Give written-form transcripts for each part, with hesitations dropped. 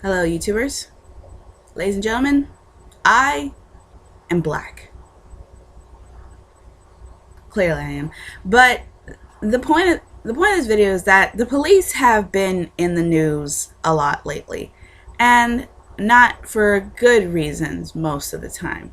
Hello, YouTubers. Ladies and gentlemen, I am black. Clearly, I am. But the point of this video is that the police have been in the news a lot lately, and not for good reasons most of the time.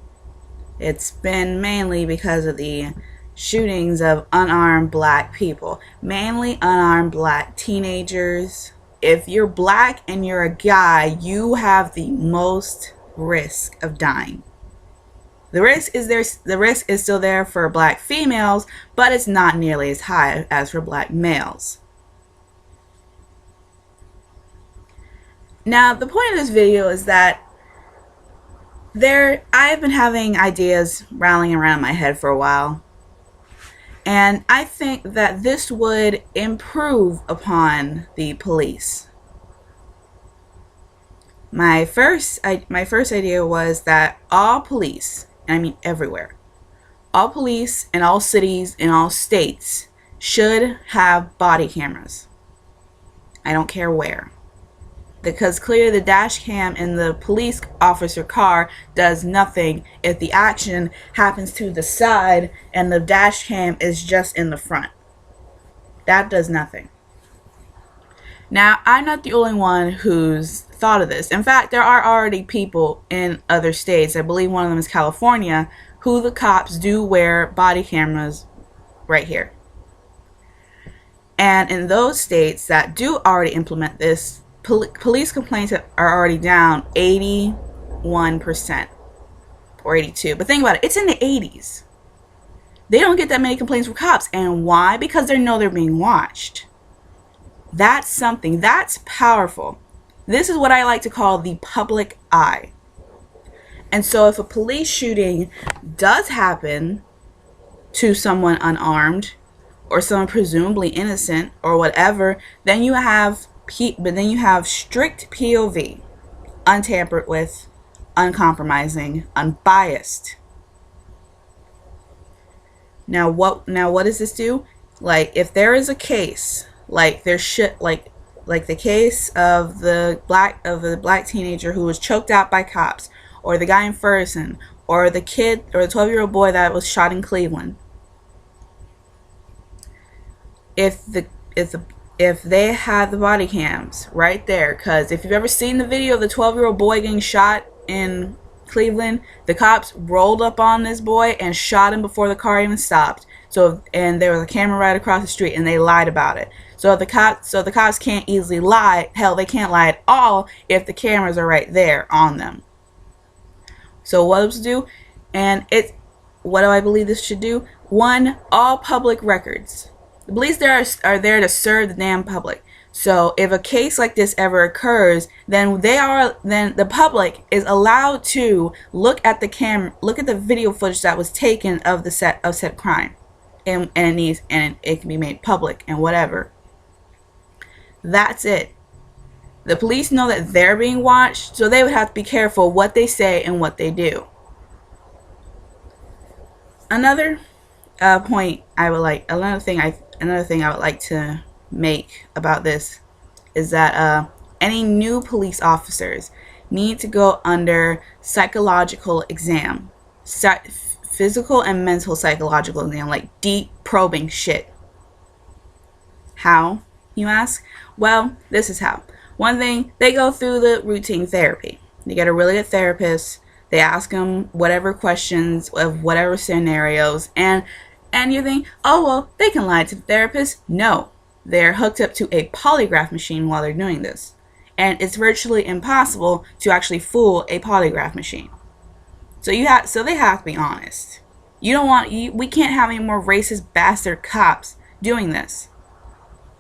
It's been mainly because of the shootings of unarmed black people, mainly unarmed black teenagers. If you're black and you're a guy, you have the most risk of dying. The risk is there. The risk is still there for black females, but it's not nearly as high as for black males. Now, the point of this video is that I've been having ideas rattling around my head for a while, and I think that this would improve upon the police. My first idea was that all police, and I mean everywhere, all police in all cities in all states should have body cameras. I don't care where. Because clearly the dash cam in the police officer car does nothing if the action happens to the side and the dash cam is just in the front. That does nothing. Now, I'm not the only one who's thought of this. In fact, there are already people in other states, I believe one of them is California, who the cops do wear body cameras right here. And in those states that do already implement this, police complaints are already down 81% or 82%. But think about it, it's in the 80s. They don't get that many complaints from cops. And why? Because they know they're being watched. That's something. That's powerful. This is what I like to call the public eye. And so if a police shooting does happen to someone unarmed or someone presumably innocent or whatever, then you have strict POV, untampered with, uncompromising, unbiased. Now what does this do? Like, if there is a case, like there should like the case of the black teenager who was choked out by cops, or the guy in Ferguson, or the kid or the 12-year-old boy that was shot in Cleveland. If they had the body cams right there, because if you've ever seen the video of the 12-year-old boy getting shot in Cleveland, the cops rolled up on this boy and shot him before the car even stopped. And there was a camera right across the street, and they lied about it. So the cops can't easily lie. Hell, they can't lie at all if the cameras are right there on them. So what does it do? What do I believe this should do? One, all public records. The police are there to serve the damn public. So if a case like this ever occurs, then the public is allowed to look at the video footage that was taken of the set crime, and it can be made public and whatever. That's it. The police know that they're being watched, so they would have to be careful what they say and what they do. Another thing I would like to make about this is that any new police officers need to go under psychological exam, physical and mental psychological exam, like deep probing shit. How, you ask? Well, this is how. One thing, they go through the routine therapy. They get a really good therapist. They ask them whatever questions of whatever scenarios, and you think, oh, well, they can lie to the therapist. No, they're hooked up to a polygraph machine while they're doing this. And it's virtually impossible to actually fool a polygraph machine. So they have to be honest. We can't have any more racist bastard cops doing this.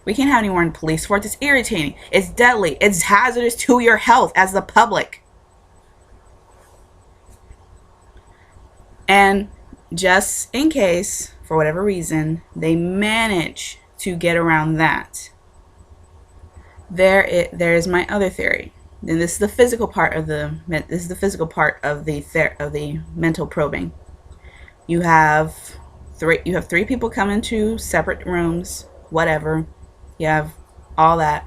We can't have any more in police force. It's irritating. It's deadly. It's hazardous to your health as the public. And just in case, for whatever reason, they manage to get around that, there is my other theory. And this is the physical part of the mental probing. You have three people come into separate rooms, whatever. You have all that,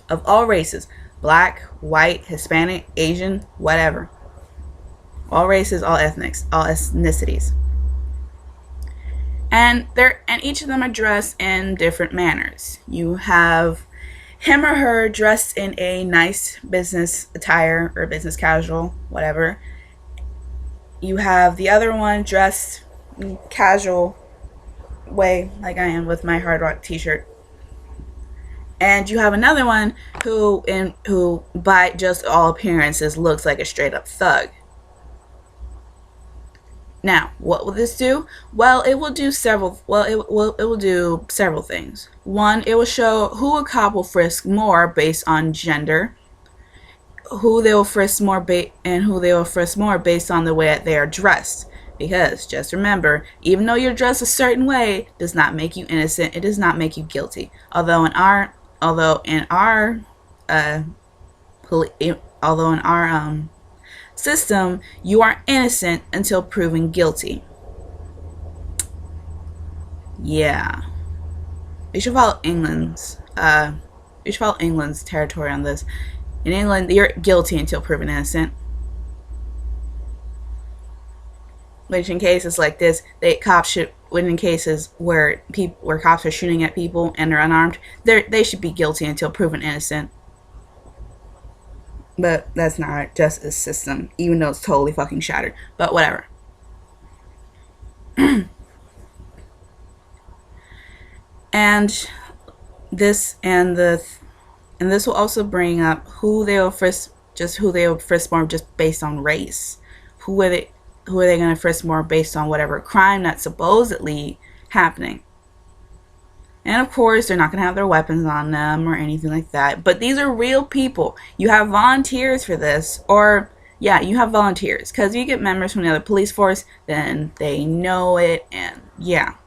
of all races, Black, white, Hispanic, Asian, whatever. All races, all ethnics, all ethnicities. And each of them are dressed in different manners. You have him or her dressed in a nice business attire or business casual, whatever. You have the other one dressed casual way, like I am with my Hard Rock t-shirt. And you have another one who by just all appearances looks like a straight up thug. Now, what will this do? Well, it will do several things. One, it will show who a cop will frisk more based on gender, who they will frisk more and who they will frisk more based on the way that they are dressed. Because just remember, even though you're dressed a certain way, does not make you innocent. It does not make you guilty. Although in our system, you are innocent until proven guilty. Yeah, we should follow England's territory on this. In England, you're guilty until proven innocent. Which, in cases like this, in cases where cops are shooting at people and they're unarmed, they should be guilty until proven innocent. But that's not our justice system, even though it's totally fucking shattered. But whatever. And this will also bring up who they will frisk more just based on race. Who are they going to frisk more based on whatever crime that's supposedly happening? And of course, they're not going to have their weapons on them or anything like that. But these are real people. You have volunteers for this. You have volunteers. Because you get members from the other police force, then they know it. And yeah.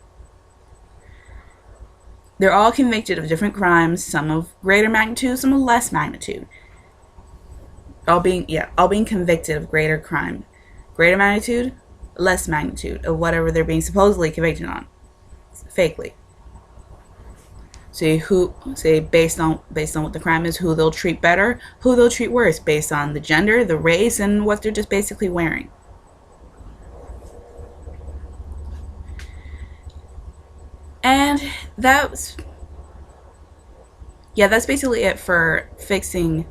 They're all convicted of different crimes. Some of greater magnitude, some of less magnitude. All being convicted of greater crime. Greater magnitude, less magnitude of whatever they're being supposedly convicted on. Fakely. Based on what the crime is, who they'll treat better, who they'll treat worse, based on the gender, the race, and what they're just basically wearing. And that's basically it for fixing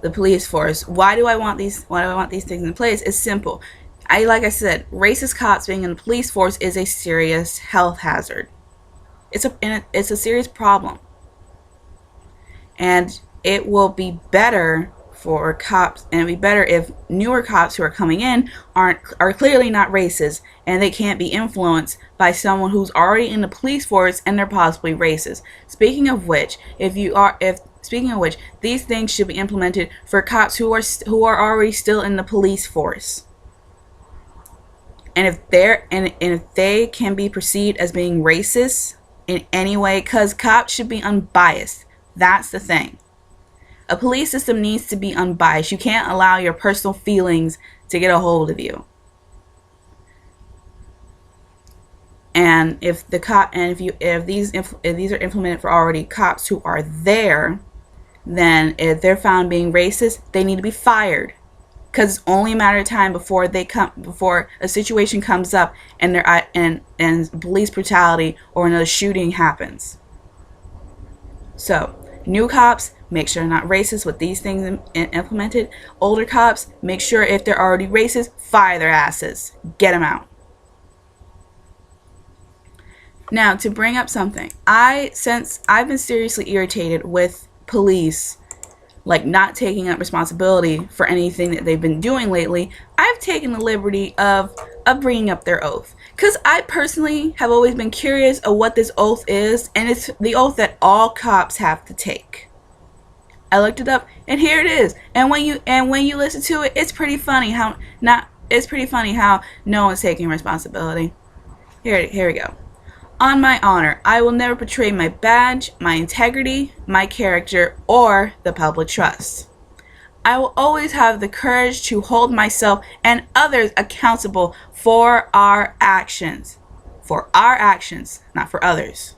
the police force. Why do I want these things in place? It's simple. Like I said, racist cops being in the police force is a serious health hazard. It's a serious problem. And it will be better for cops, and it'd be better if newer cops who are coming in are clearly not racist, and they can't be influenced by someone who's already in the police force and they're possibly racist. Speaking of which, these things should be implemented for cops who are already still in the police force. And if they can be perceived as being racist in any way, because cops should be unbiased. That's the thing. A police system needs to be unbiased. You can't allow your personal feelings to get a hold of you. And if these are implemented for already cops who are there, then if they're found being racist, they need to be fired. Because it's only a matter of time before a situation comes up and police brutality or another shooting happens. So, new cops, make sure they're not racist with these things implemented. Older cops, make sure if they're already racist, fire their asses. Get them out. Now, to bring up something, since I've been seriously irritated with police not taking up responsibility for anything that they've been doing lately, I've taken the liberty of bringing up their oath. Because I personally have always been curious of what this oath is, and it's the oath that all cops have to take. I looked it up, and here it is. And when you listen to it, it's pretty funny how no one's taking responsibility. Here we go. On my honor, I will never betray my badge, my integrity, my character, or the public trust. I will always have the courage to hold myself and others accountable for our actions. For our actions, not for others.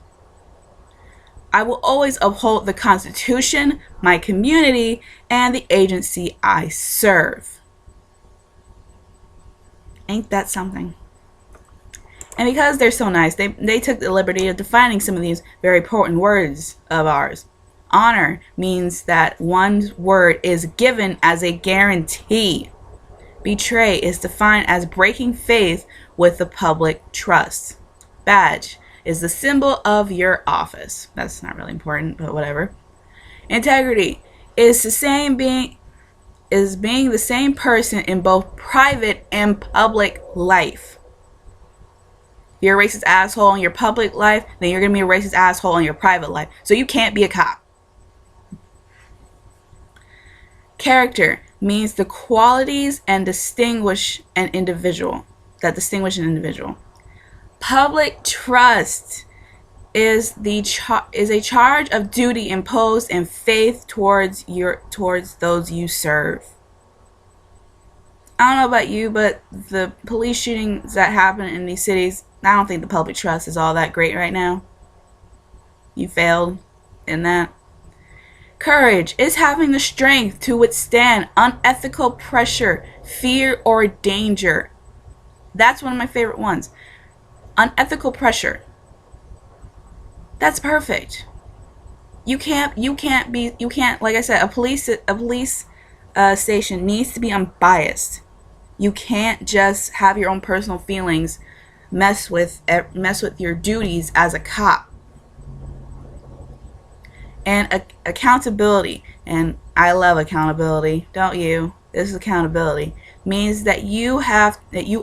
I will always uphold the Constitution, my community, and the agency I serve. Ain't that something? And because they're so nice, they took the liberty of defining some of these very important words of ours. Honor means that one's word is given as a guarantee. Betray is defined as breaking faith with the public trust. Badge is the symbol of your office. That's not really important, but whatever. Integrity is being the same person in both private and public life. If you're a racist asshole in your public life, then you're going to be a racist asshole in your private life. So you can't be a cop. Character means the qualities and distinguish an individual. Public trust is a charge of duty imposed in faith towards those you serve. I don't know about you, but the police shootings that happen in these cities, I don't think the public trust is all that great right now. You failed in that. Courage is having the strength to withstand unethical pressure, fear, or danger. That's one of my favorite ones. Unethical pressure. That's perfect. You can't, like I said, a police station needs to be unbiased. You can't just have your own personal feelings mess with your duties as a cop. And accountability, and I love accountability, don't you? This is accountability. Means that you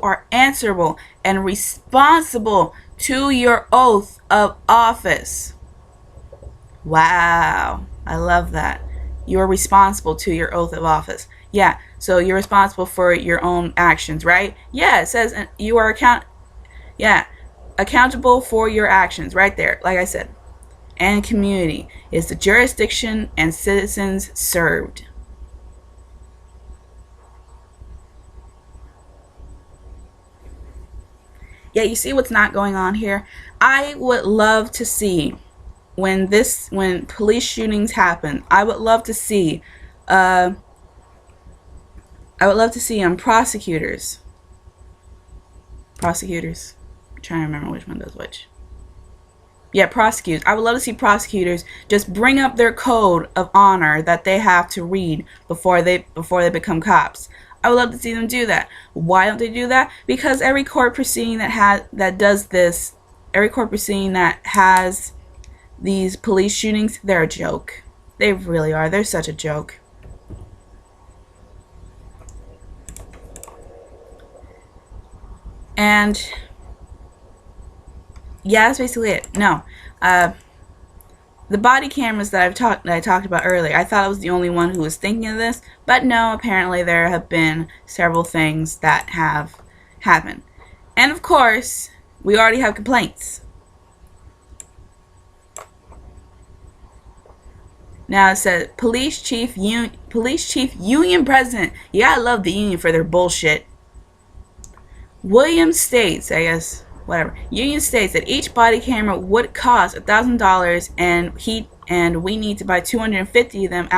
are answerable and responsible to your oath of office. Wow, I love that. You are responsible to your oath of office. Yeah, so you're responsible for your own actions, right? Yeah, it says you are accountable for your actions, right there, like I said. And community is the jurisdiction and citizens served. Yeah, you see what's not going on here? I would love to see when police shootings happen, I would love to see prosecutors. I'm trying to remember which one does which. Yeah, prosecutors. I would love to see prosecutors just bring up their code of honor that they have to read before they become cops. I would love to see them do that. Why don't they do that? Because every court proceeding that does this, every court proceeding that has these police shootings, they're a joke. They really are. They're such a joke. And yeah, that's basically it. No, the body cameras that I talked about earlier, I thought I was the only one who was thinking of this, but no, apparently there have been several things that have happened. And of course, we already have complaints. Now it says police chief union president. You gotta love the union for their bullshit. Williams states, I guess, whatever. Union states that each body camera would cost $1,000, and we need to buy 250 of them to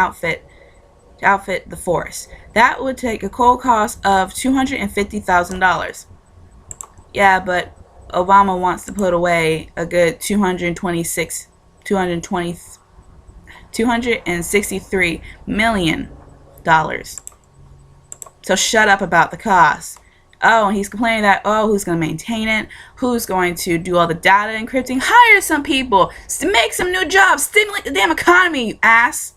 outfit the force. That would take a cold cost of $250,000. Yeah, but Obama wants to put away a good $263 million. So shut up about the cost. Oh, and he's complaining that, who's going to maintain it? Who's going to do all the data encrypting? Hire some people. Make some new jobs. Stimulate the damn economy, you ass.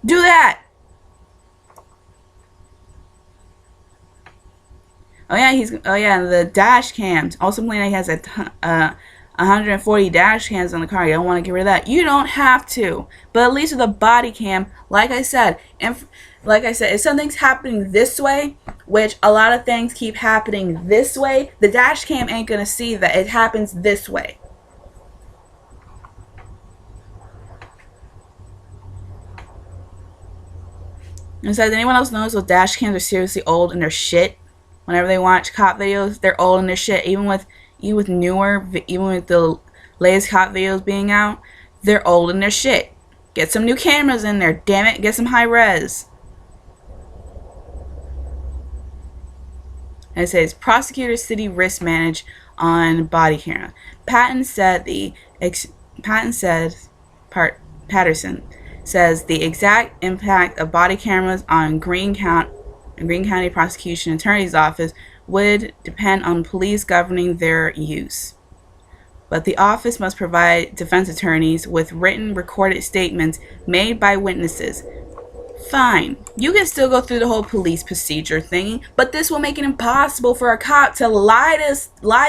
Do that. And the dash cams. Also complaining he has 140 dash cams on the car. You don't want to get rid of that. You don't have to. But at least with a body cam, like I said, if something's happening this way, which a lot of things keep happening this way, the dash cam ain't going to see that it happens this way. And so, does anyone else notice those dash cams are seriously old and they're shit? Whenever they watch cop videos, they're old and they're shit. Even with the latest cop videos being out, They're old in their shit. Get some new cameras in there. Damn it, get some high res. And it says, prosecutors city risk manage on body camera. Patterson says the exact impact of body cameras on Greene County Prosecution Attorney's Office would depend on police governing their use. But the office must provide defense attorneys with written recorded statements made by witnesses. Fine, you can still go through the whole police procedure thing, but this will make it impossible for a cop to lie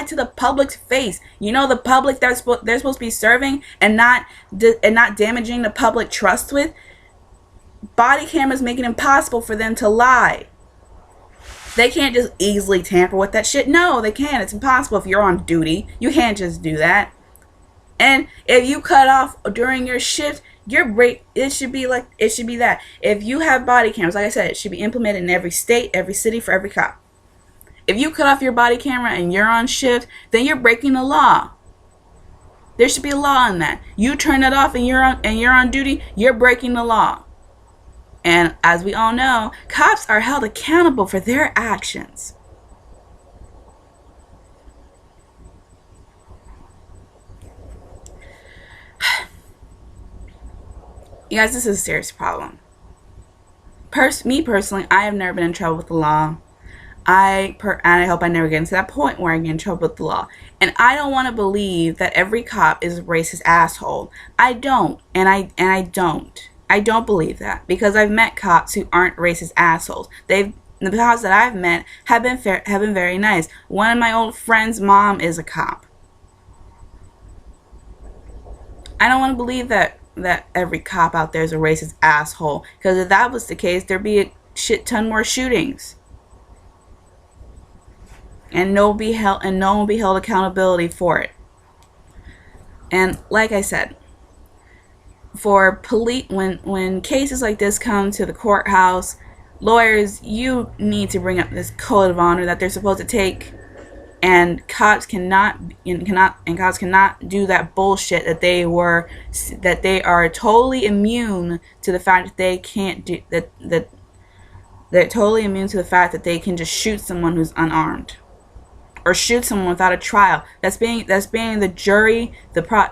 to the public's face. You know, the public they're supposed to be serving and not damaging the public trust with. Body cameras make it impossible for them to lie. They can't just easily tamper with that shit. No, they can't. It's impossible if you're on duty. You can't just do that. And if you cut off during your shift, your break, it should be that. If you have body cams, like I said, it should be implemented in every state, every city, for every cop. If you cut off your body camera and you're on shift, then you're breaking the law. There should be a law in that. You turn it off and you're on duty, you're breaking the law. And as we all know, cops are held accountable for their actions. You guys, this is a serious problem. Me personally, I have never been in trouble with the law. And I hope I never get into that point where I get in trouble with the law. And I don't want to believe that every cop is a racist asshole. I don't. And I don't. I don't believe that, because I've met cops who aren't racist assholes. The cops that I've met have been very nice. One of my old friends' mom is a cop. I don't want to believe that every cop out there is a racist asshole, because if that was the case, there'd be a shit ton more shootings, and no one will be held accountability for it. And like I said, for when cases like this come to the courthouse, lawyers, you need to bring up this code of honor that they're supposed to take, and cops cannot do that bullshit that they are totally immune to the fact that they can't do that they're totally immune to the fact that they can just shoot someone who's unarmed, or shoot someone without a trial. That's being the jury,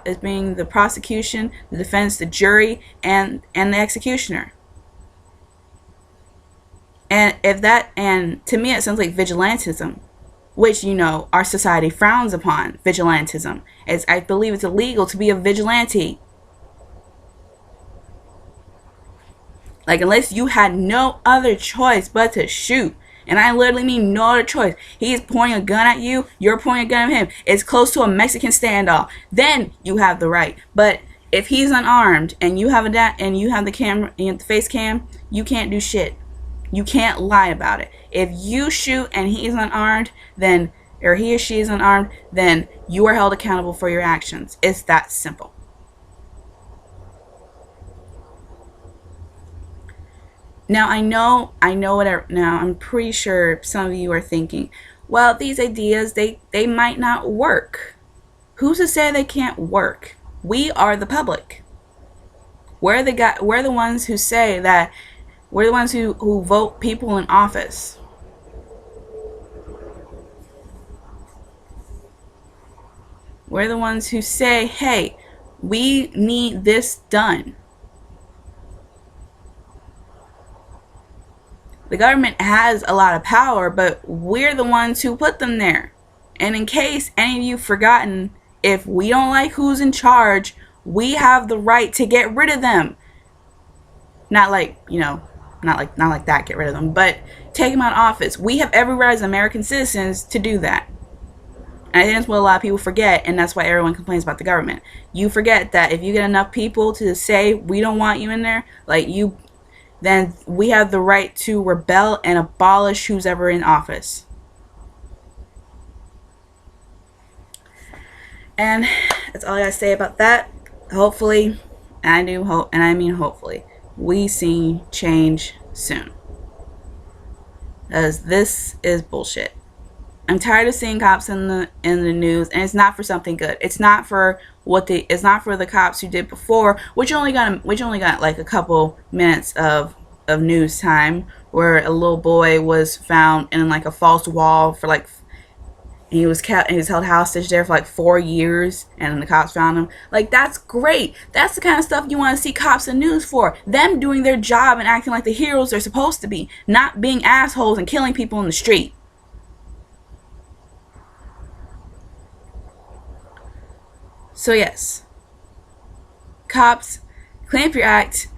as being the prosecution, the defense, the jury, and the executioner. And to me, it sounds like vigilantism, which, you know, our society frowns upon. Vigilantism, I believe it's illegal to be a vigilante. Like, unless you had no other choice but to shoot. And I literally mean no other choice. He's pointing a gun at you, you're pointing a gun at him. It's close to a Mexican standoff. Then you have the right. But if he's unarmed and you have the camera, the face cam, you can't do shit. You can't lie about it. If you shoot and he's unarmed, or he or she is unarmed, then you are held accountable for your actions. It's that simple. Now, I'm pretty sure some of you are thinking, well, these ideas, they might not work. Who's to say they can't work? We are the public. We're the ones who say that, we're the ones who vote people in office. We're the ones who say, hey, we need this done. The government has a lot of power, but we're the ones who put them there. And in case any of you forgotten, if we don't like who's in charge, we have the right to get rid of them. Not like that, get rid of them, but take them out of office. We have every right as American citizens to do that. And I think that's what a lot of people forget, and that's why everyone complains about the government. You forget that if you get enough people to say, we don't want you in there, then we have the right to rebel and abolish who's ever in office. And that's all I gotta say about that. Hopefully, and I mean hopefully, we see change soon. Because this is bullshit. I'm tired of seeing cops in the news, and it's not for something good. It's not for it's not for the cops who did before, which only got like a couple minutes of news time, where a little boy was found in like a false wall for like, and he was held hostage there for like 4 years, and the cops found him. Like, that's great. That's the kind of stuff you want to see cops in news for. Them doing their job and acting like the heroes they're supposed to be, not being assholes and killing people in the street. So yes, cops, clean up your act.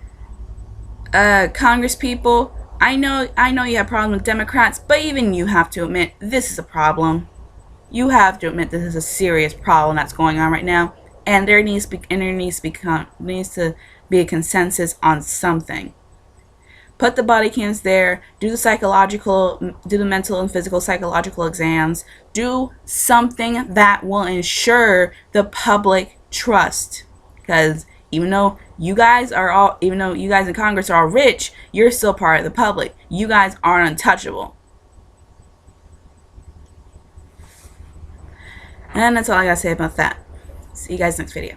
Congress people, I know you have problems with Democrats, but even you have to admit this is a problem. You have to admit this is a serious problem that's going on right now, and there needs to be a consensus on something. Put the body cams there. Do the mental and physical psychological exams. Do something that will ensure the public trust. Because even though you guys in Congress are all rich, you're still part of the public. You guys aren't untouchable. And that's all I gotta say about that. See you guys next video.